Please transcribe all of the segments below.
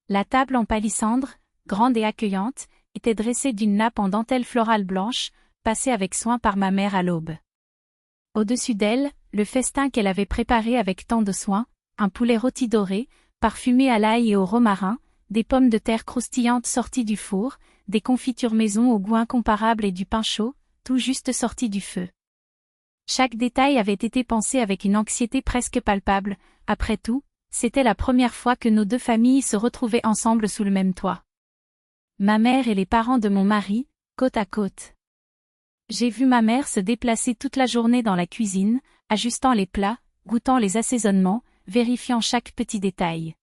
La table en palissandre, grande et accueillante, était dressée d'une nappe en dentelle florale blanche, passée avec soin par ma mère à l'aube. Au-dessus d'elle, le festin qu'elle avait préparé avec tant de soin, un poulet rôti doré, parfumé à l'ail et au romarin, des pommes de terre croustillantes sorties du four, des confitures maison au goût incomparable et du pain chaud, tout juste sorti du feu. Chaque détail avait été pensé avec une anxiété presque palpable, après tout, c'était la première fois que nos deux familles se retrouvaient ensemble sous le même toit. Ma mère et les parents de mon mari, côte à côte. J'ai vu ma mère se déplacer toute la journée dans la cuisine, ajustant les plats, goûtant les assaisonnements, vérifiant chaque petit détail.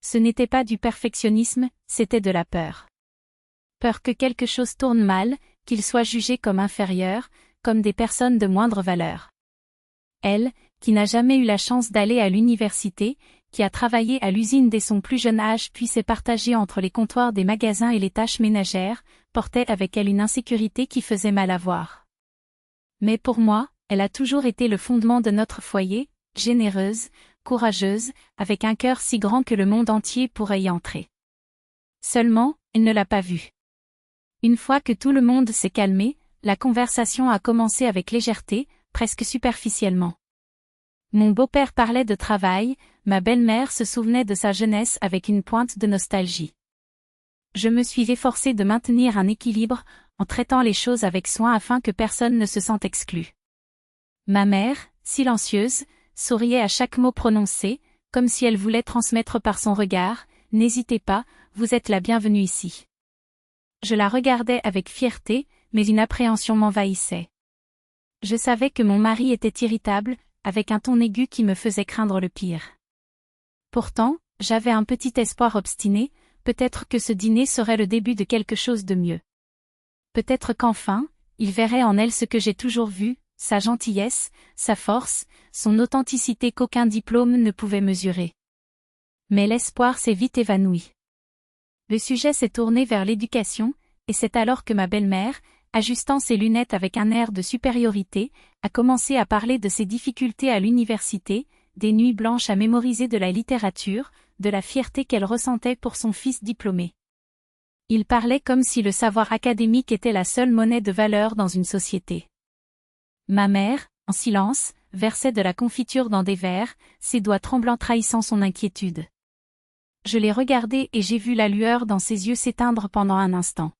Ce n'était pas du perfectionnisme, c'était de la peur. Peur que quelque chose tourne mal, qu'il soit jugé comme inférieur, comme des personnes de moindre valeur. Elle, qui n'a jamais eu la chance d'aller à l'université, qui a travaillé à l'usine dès son plus jeune âge puis s'est partagée entre les comptoirs des magasins et les tâches ménagères, portait avec elle une insécurité qui faisait mal à voir. Mais pour moi, elle a toujours été le fondement de notre foyer, généreuse, courageuse, avec un cœur si grand que le monde entier pourrait y entrer. Seulement, elle ne l'a pas vue. Une fois que tout le monde s'est calmé, la conversation a commencé avec légèreté, presque superficiellement. Mon beau-père parlait de travail, ma belle-mère se souvenait de sa jeunesse avec une pointe de nostalgie. Je me suis efforcée de maintenir un équilibre, en traitant les choses avec soin afin que personne ne se sente exclu. Ma mère, silencieuse, souriait à chaque mot prononcé, comme si elle voulait transmettre par son regard, « N'hésitez pas, vous êtes la bienvenue ici ». Je la regardais avec fierté, mais une appréhension m'envahissait. Je savais que mon mari était irritable, avec un ton aigu qui me faisait craindre le pire. Pourtant, j'avais un petit espoir obstiné, peut-être que ce dîner serait le début de quelque chose de mieux. Peut-être qu'enfin, il verrait en elle ce que j'ai toujours vu, sa gentillesse, sa force, son authenticité qu'aucun diplôme ne pouvait mesurer. Mais l'espoir s'est vite évanoui. Le sujet s'est tourné vers l'éducation, et c'est alors que ma belle-mère, ajustant ses lunettes avec un air de supériorité, a commencé à parler de ses difficultés à l'université, des nuits blanches à mémoriser de la littérature, de la fierté qu'elle ressentait pour son fils diplômé. Il parlait comme si le savoir académique était la seule monnaie de valeur dans une société. Ma mère, en silence, versait de la confiture dans des verres, ses doigts tremblants trahissant son inquiétude. Je l'ai regardé et j'ai vu la lueur dans ses yeux s'éteindre pendant un instant.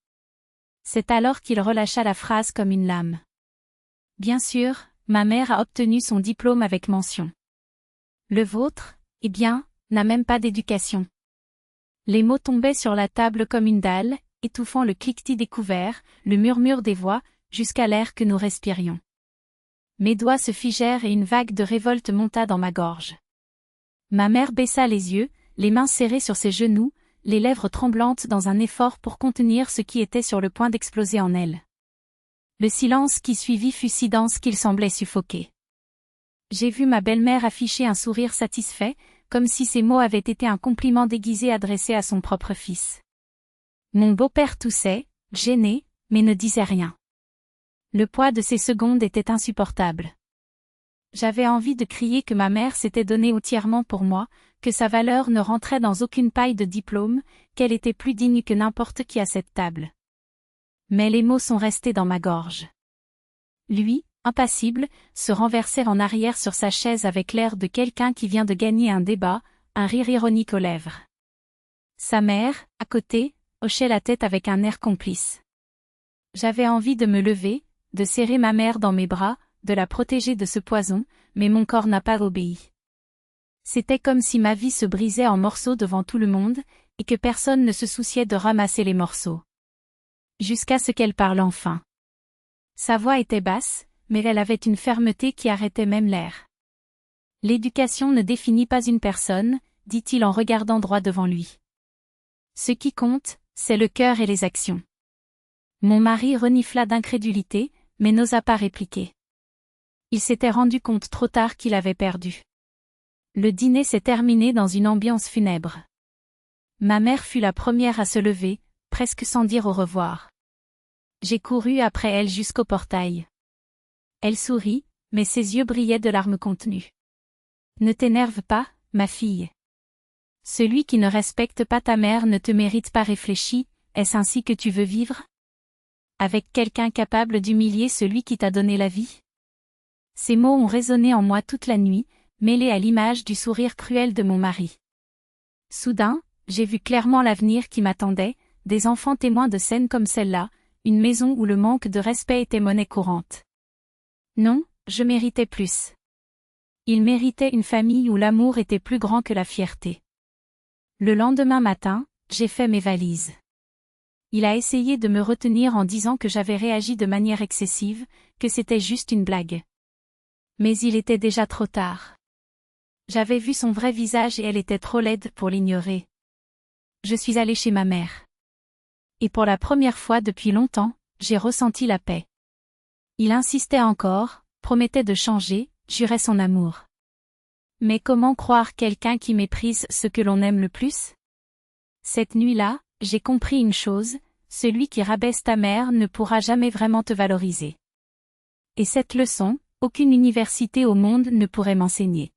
C'est alors qu'il relâcha la phrase comme une lame. Bien sûr, ma mère a obtenu son diplôme avec mention. Le vôtre, eh bien, n'a même pas d'éducation. Les mots tombaient sur la table comme une dalle, étouffant le cliquetis des couverts, le murmure des voix, jusqu'à l'air que nous respirions. Mes doigts se figèrent et une vague de révolte monta dans ma gorge. Ma mère baissa les yeux, les mains serrées sur ses genoux, les lèvres tremblantes dans un effort pour contenir ce qui était sur le point d'exploser en elle. Le silence qui suivit fut si dense qu'il semblait suffoquer. J'ai vu ma belle-mère afficher un sourire satisfait, comme si ces mots avaient été un compliment déguisé adressé à son propre fils. Mon beau-père toussait, gêné, mais ne disait rien. Le poids de ces secondes était insupportable. J'avais envie de crier que ma mère s'était donnée entièrement pour moi, que sa valeur ne rentrait dans aucune paille de diplôme, qu'elle était plus digne que n'importe qui à cette table. Mais les mots sont restés dans ma gorge. Lui, impassible, se renversait en arrière sur sa chaise avec l'air de quelqu'un qui vient de gagner un débat, un rire ironique aux lèvres. Sa mère, à côté, hochait la tête avec un air complice. J'avais envie de me lever, de serrer ma mère dans mes bras, de la protéger de ce poison, mais mon corps n'a pas obéi. C'était comme si ma vie se brisait en morceaux devant tout le monde, et que personne ne se souciait de ramasser les morceaux. Jusqu'à ce qu'elle parle enfin. Sa voix était basse, mais elle avait une fermeté qui arrêtait même l'air. L'éducation ne définit pas une personne, dit-il en regardant droit devant lui. Ce qui compte, c'est le cœur et les actions. Mon mari renifla d'incrédulité, mais n'osa pas répliquer. Il s'était rendu compte trop tard qu'il avait perdu. Le dîner s'est terminé dans une ambiance funèbre. Ma mère fut la première à se lever, presque sans dire au revoir. J'ai couru après elle jusqu'au portail. Elle sourit, mais ses yeux brillaient de larmes contenues. Ne t'énerve pas, ma fille. Celui qui ne respecte pas ta mère ne te mérite pas. Réfléchis, est-ce ainsi que tu veux vivre? Avec quelqu'un capable d'humilier celui qui t'a donné la vie? Ces mots ont résonné en moi toute la nuit, mêlés à l'image du sourire cruel de mon mari. Soudain, j'ai vu clairement l'avenir qui m'attendait, des enfants témoins de scènes comme celle-là, une maison où le manque de respect était monnaie courante. Non, je méritais plus. Il méritait une famille où l'amour était plus grand que la fierté. Le lendemain matin, j'ai fait mes valises. Il a essayé de me retenir en disant que j'avais réagi de manière excessive, que c'était juste une blague. Mais il était déjà trop tard. J'avais vu son vrai visage et elle était trop laide pour l'ignorer. Je suis allée chez ma mère. Et pour la première fois depuis longtemps, j'ai ressenti la paix. Il insistait encore, promettait de changer, jurait son amour. Mais comment croire quelqu'un qui méprise ce que l'on aime le plus? Cette nuit-là, j'ai compris une chose, celui qui rabaisse ta mère ne pourra jamais vraiment te valoriser. Et cette leçon, aucune université au monde ne pourrait m'enseigner.